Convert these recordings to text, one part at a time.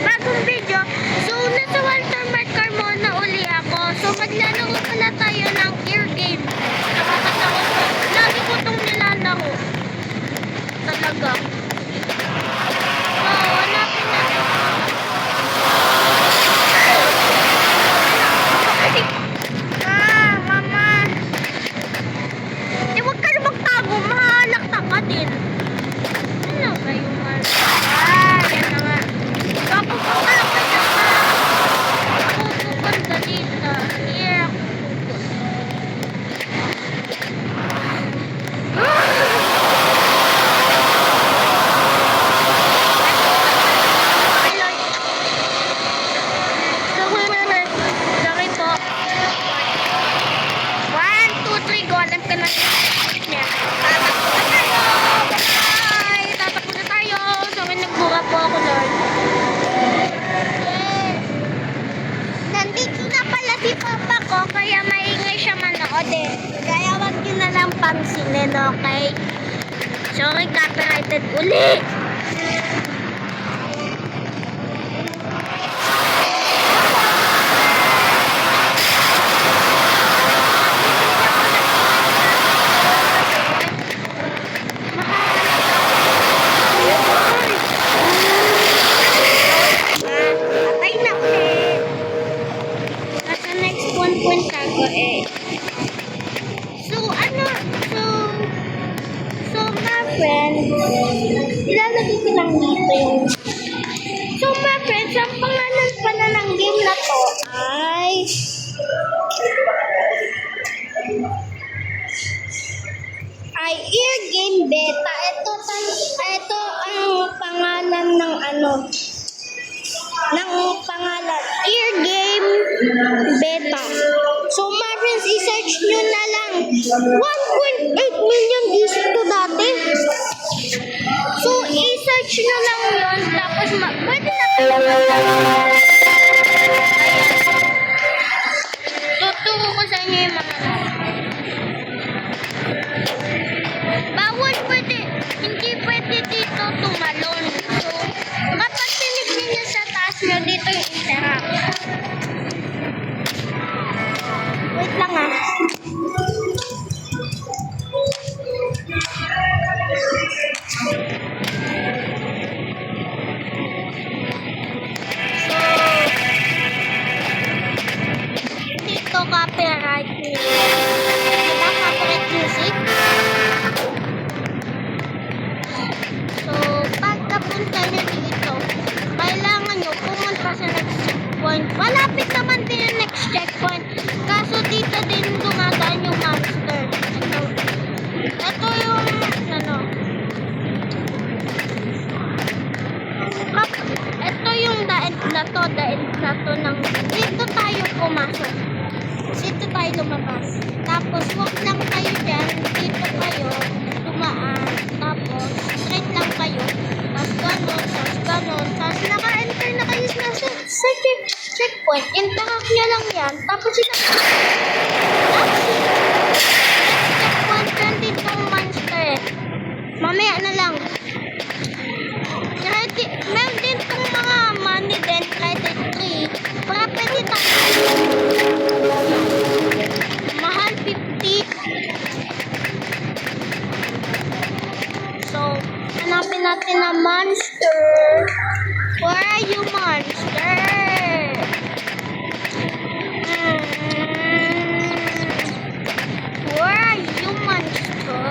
bagong video. So, nasa Walter Marker Carmona uli ako. So, maglalaro pala tayo ng ear game. Nakakatakot ko. Lagi ko itong nilalaro. Talaga. So, hanapin natin. Mama. Eh, huwag ka na magtago. Mahalakta ka din. Ano kayo, man? Yan na nga. Tapos ko ka lang kasi ako pupunta dito. Here ako sorry po. 1, 2, 3, go. Alam ka na. Tatakbo na tayo. Bye! Tatakbo na tayo. So, may nagbuka po ako, Lord. Nandito na pala si Papa ko, kaya maingay siya manood eh. Kaya wag nyo na lang pansinin, okay? Sorry, copyrighted uli. Patay na ulit. Nasa next point ako eh. So, my friends, ilalagay ko lang dito yung... So, my friends, ang pangalan pala ng game na to ay Ear Game Beta. Ito ang pangalan ng pangalan. Ear Game Beta. So, my friends, i-search nyo na lang. 1.8 million views ito dati. So, i-search nyo lang yun. Tapos, pwede na kayo. Ayan. Tuturo ko sa inyo yung mga hindi pwede dito tumalon. So, kapag tinignan nyo sa taas nyo, dito yung interact. Wait lang ah. So, dito copyright music. Diba copyright music? So, pagkapunta nyo dito, kailangan nyo pumunta sa next checkpoint. Malapit naman din yung next checkpoint. Kaso dito din dumadaan yung monster. Ito yung, ito yung daig na to ng, dito tayo pumasok. Dito tayo lumabas. Tapos, huwag lang kayo dyan. Dito kayo dumaan. Tapos, straight lang kayo. Tapos, ganon. Tapos, naka-enter na kayo sa checkpoint. Interact nyo lang yan. Tapos, checkpoint yan ditong monster. Mamaya na lang. Meron din itong mga money din. Credit 3. Para pwede tayo. Mahal 50. So, hanapin natin na monster. Where are you, monster? Where are you, monster?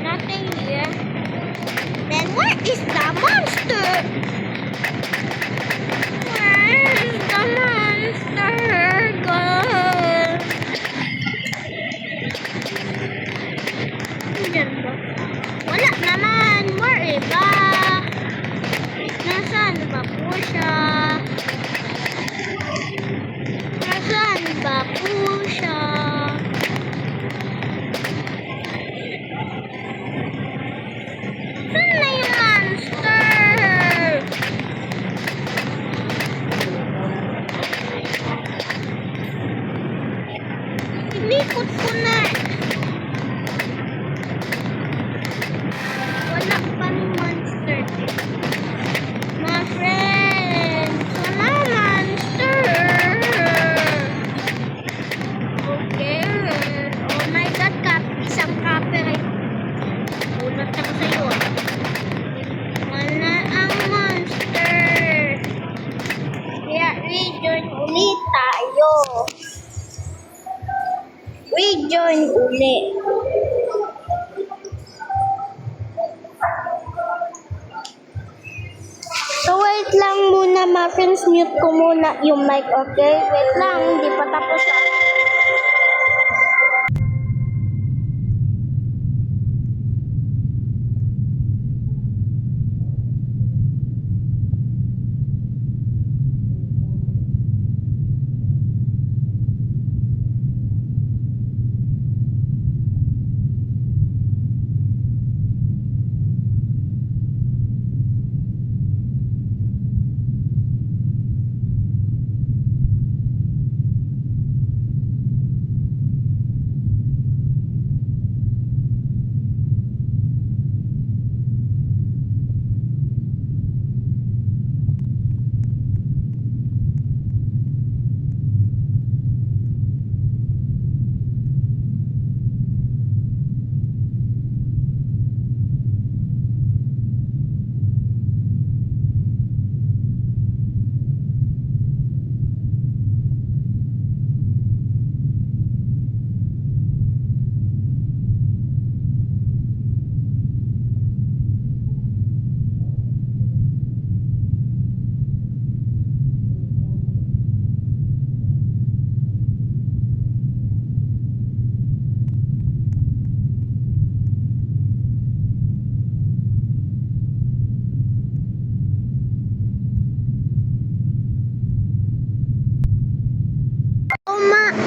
Nothing here. Then where is the monster? Where is the monster? Go. Diyan ba? Wala naman. Where ba? Nasaan ba po siya? Nasaan ba po siya? Saan na yung monster? Inikot ko na. Wala pa ng monster. Mga friends. mga friends, mute ko muna yung mic, okay? Wait lang, hindi pa tapos ah.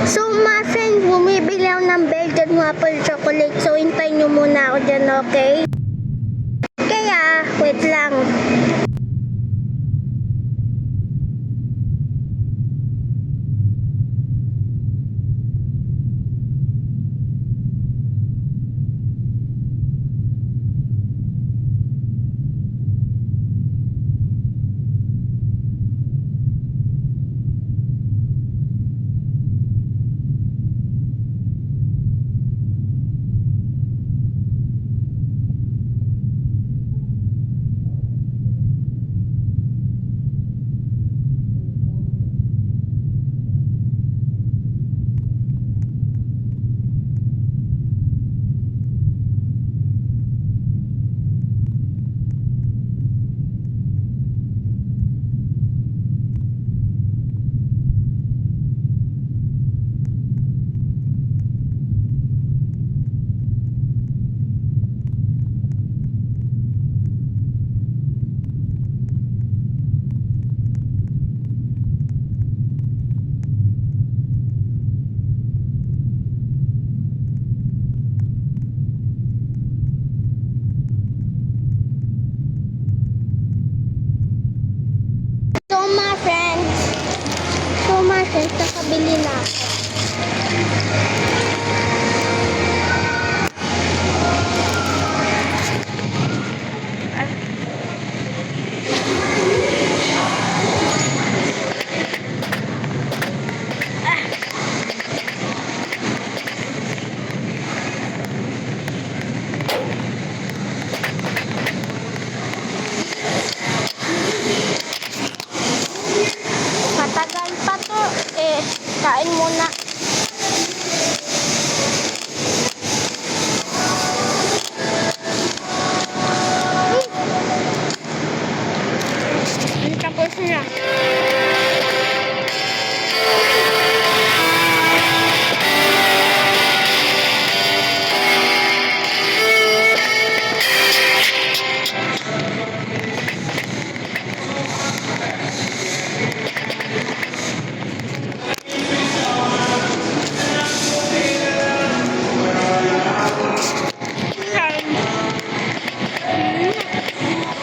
So, my friends, bumibili ako ng Belgian waffle chocolate. So, hintayin nyo muna ako dyan, okay? Kaya, wait lang. So, my friends, nakabili na ako. Matagal pa to, kain muna. Tapos na.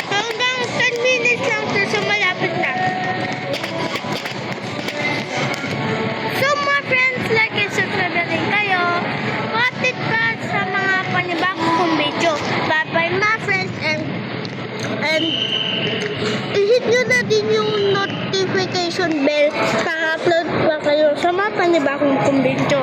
Hanggang 10 minutes lang to, so malapit na. So, mga friends, like and subscribe na rin kayo. Update ka sa mga panibagong kong video. Bye-bye, mga friends, and i-hit nyo na din yung notification bell para upload pa kayo sa mga panibagong kong video.